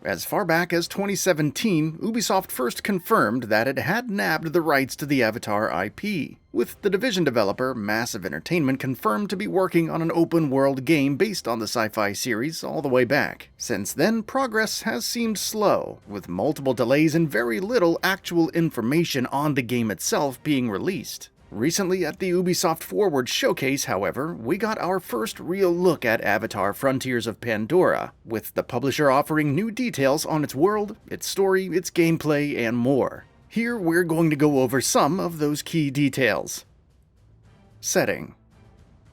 As far back as 2017, Ubisoft first confirmed that it had nabbed the rights to the Avatar IP, with the Division developer Massive Entertainment confirmed to be working on an open-world game based on the sci-fi series all the way back. Since then, progress has seemed slow, with multiple delays and very little actual information on the game itself being released. Recently at the Ubisoft Forward showcase, however, we got our first real look at Avatar: Frontiers of Pandora, with the publisher offering new details on its world, its story, its gameplay, and more. Here we're going to go over some of those key details. Setting.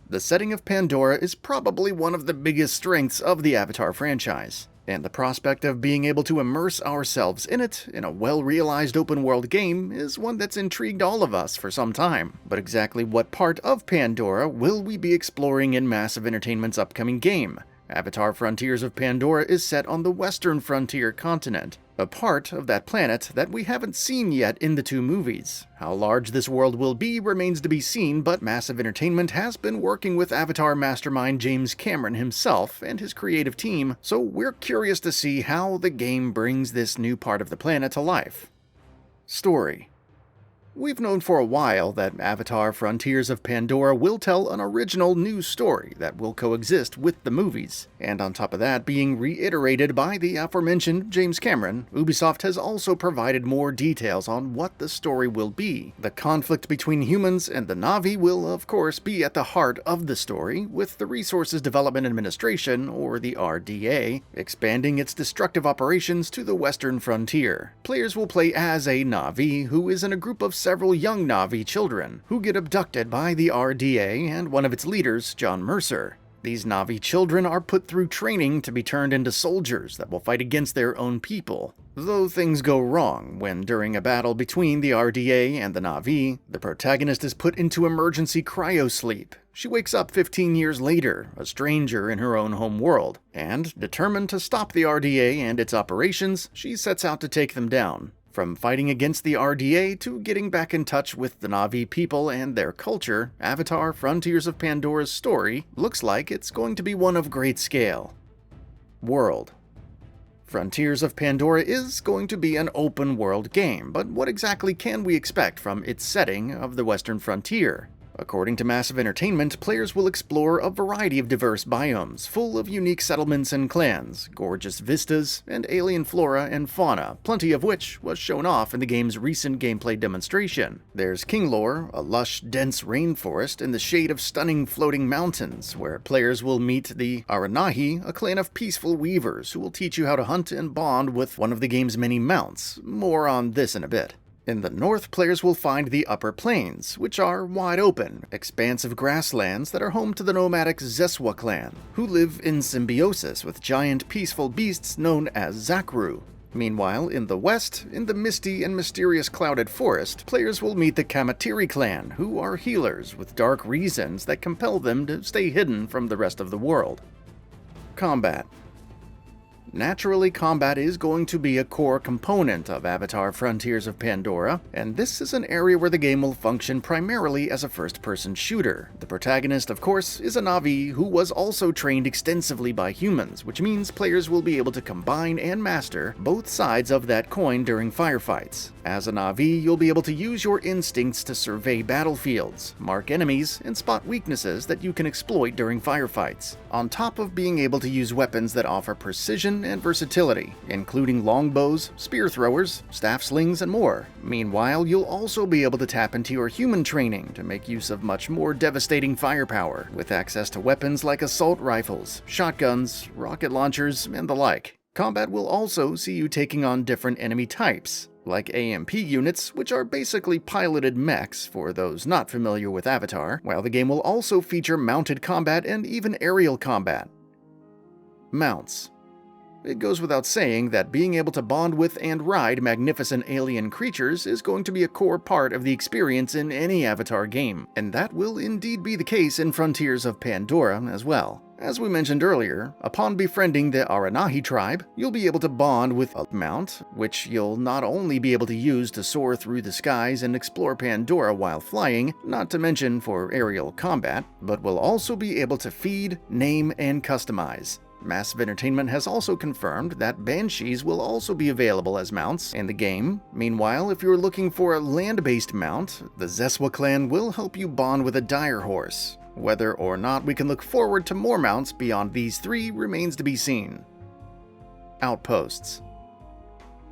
The setting of Pandora is probably one of the biggest strengths of the Avatar franchise, and the prospect of being able to immerse ourselves in it in a well-realized open-world game is one that's intrigued all of us for some time. But exactly what part of Pandora will we be exploring in Massive Entertainment's upcoming game? Avatar: Frontiers of Pandora is set on the Western Frontier continent, a part of that planet that we haven't seen yet in the two movies. How large this world will be remains to be seen, but Massive Entertainment has been working with Avatar mastermind James Cameron himself and his creative team, so we're curious to see how the game brings this new part of the planet to life. Story. We've known for a while that Avatar: Frontiers of Pandora will tell an original new story that will coexist with the movies, and on top of that being reiterated by the aforementioned James Cameron, Ubisoft has also provided more details on what the story will be. The conflict between humans and the Na'vi will of course be at the heart of the story, with the Resources Development Administration, or the RDA, expanding its destructive operations to the western frontier. Players will play as a Na'vi who is in a group of several young Na'vi children who get abducted by the RDA and one of its leaders, John Mercer. These Na'vi children are put through training to be turned into soldiers that will fight against their own people. Though things go wrong when, during a battle between the RDA and the Na'vi, the protagonist is put into emergency cryosleep. She wakes up 15 years later, a stranger in her own home world, and, determined to stop the RDA and its operations, she sets out to take them down. From fighting against the RDA to getting back in touch with the Na'vi people and their culture, Avatar: Frontiers of Pandora's story looks like it's going to be one of great scale. World. Frontiers of Pandora is going to be an open-world game, but what exactly can we expect from its setting of the Western Frontier? According to Massive Entertainment, players will explore a variety of diverse biomes, full of unique settlements and clans, gorgeous vistas, and alien flora and fauna, plenty of which was shown off in the game's recent gameplay demonstration. There's Kinglor, a lush, dense rainforest in the shade of stunning floating mountains, where players will meet the Aranahi, a clan of peaceful weavers who will teach you how to hunt and bond with one of the game's many mounts. More on this in a bit. In the north, players will find the Upper Plains, which are wide open, expansive grasslands that are home to the nomadic Zeswa clan, who live in symbiosis with giant peaceful beasts known as Zakru. Meanwhile, in the west, in the misty and mysterious clouded forest, players will meet the Kamatiri clan, who are healers with dark reasons that compel them to stay hidden from the rest of the world. Combat. Naturally, combat is going to be a core component of Avatar: Frontiers of Pandora, and this is an area where the game will function primarily as a first-person shooter. The protagonist, of course, is a Na'vi who was also trained extensively by humans, which means players will be able to combine and master both sides of that coin during firefights. As a Na'vi, you'll be able to use your instincts to survey battlefields, mark enemies, and spot weaknesses that you can exploit during firefights, on top of being able to use weapons that offer precision and versatility, including longbows, spear throwers, staff slings, and more. Meanwhile, you'll also be able to tap into your human training to make use of much more devastating firepower, with access to weapons like assault rifles, shotguns, rocket launchers, and the like. Combat will also see you taking on different enemy types, like AMP units, which are basically piloted mechs for those not familiar with Avatar, while the game will also feature mounted combat and even aerial combat. Mounts. It goes without saying that being able to bond with and ride magnificent alien creatures is going to be a core part of the experience in any Avatar game, and that will indeed be the case in Frontiers of Pandora as well. As we mentioned earlier, upon befriending the Aranahi tribe, you'll be able to bond with a mount, which you'll not only be able to use to soar through the skies and explore Pandora while flying, not to mention for aerial combat, but will also be able to feed, name, and customize. Massive Entertainment has also confirmed that banshees will also be available as mounts in the game. Meanwhile, if you're looking for a land-based mount, the Zeswa clan will help you bond with a dire horse. Whether or not we can look forward to more mounts beyond these three remains to be seen. Outposts.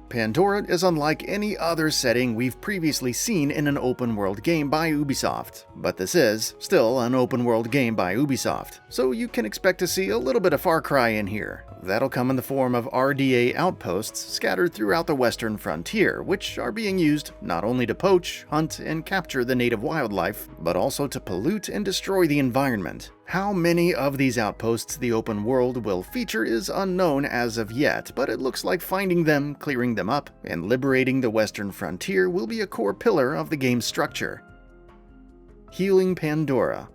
Pandora is unlike any other setting we've previously seen in an open-world game by Ubisoft, but this is still an open-world game by Ubisoft, so you can expect to see a little bit of Far Cry in here. That'll come in the form of RDA outposts scattered throughout the western frontier, which are being used not only to poach, hunt, and capture the native wildlife, but also to pollute and destroy the environment. How many of these outposts the open world will feature is unknown as of yet, but it looks like finding them, clearing them up, and liberating the western frontier will be a core pillar of the game's structure. Healing Pandora.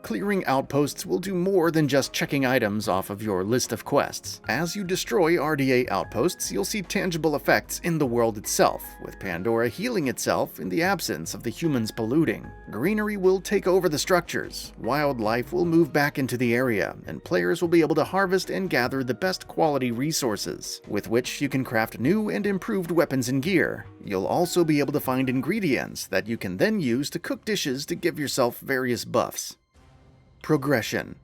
Clearing outposts will do more than just checking items off of your list of quests. As you destroy RDA outposts, you'll see tangible effects in the world itself, with Pandora healing itself in the absence of the humans polluting. Greenery will take over the structures, wildlife will move back into the area, and players will be able to harvest and gather the best quality resources, with which you can craft new and improved weapons and gear. You'll also be able to find ingredients that you can then use to cook dishes to give yourself various buffs. Progression.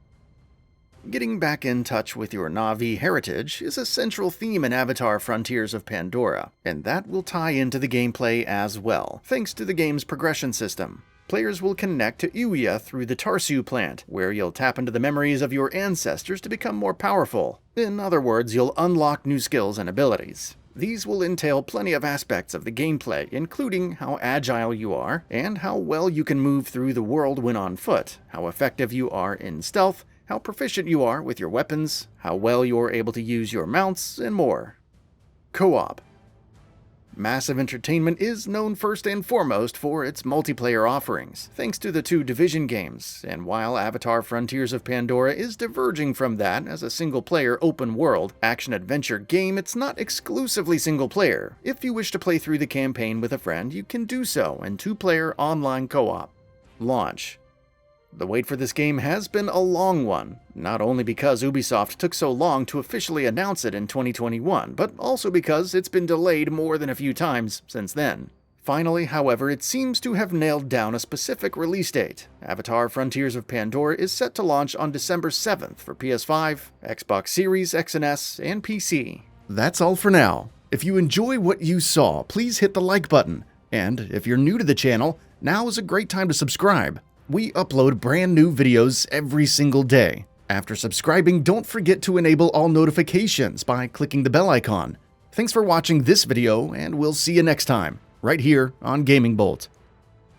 Getting back in touch with your Na'vi heritage is a central theme in Avatar: Frontiers of Pandora, and that will tie into the gameplay as well, thanks to the game's progression system. Players will connect to Uya through the Tarsu plant, where you'll tap into the memories of your ancestors to become more powerful. In other words, you'll unlock new skills and abilities. These will entail plenty of aspects of the gameplay, including how agile you are, and how well you can move through the world when on foot, how effective you are in stealth, how proficient you are with your weapons, how well you're able to use your mounts, and more. Co-op. Massive Entertainment is known first and foremost for its multiplayer offerings, thanks to the two Division games, and while Avatar: Frontiers of Pandora is diverging from that as a single-player open-world action-adventure game, it's not exclusively single-player. If you wish to play through the campaign with a friend, you can do so in two-player online co-op. Launch. The wait for this game has been a long one, not only because Ubisoft took so long to officially announce it in 2021, but also because it's been delayed more than a few times since then. Finally, however, it seems to have nailed down a specific release date. Avatar: Frontiers of Pandora is set to launch on December 7th for PS5, Xbox Series X and S, and PC. That's all for now. If you enjoy what you saw, please hit the like button. And if you're new to the channel, now is a great time to subscribe. We upload brand new videos every single day. After subscribing, don't forget to enable all notifications by clicking the bell icon. Thanks for watching this video, and we'll see you next time, right here on Gaming Bolt.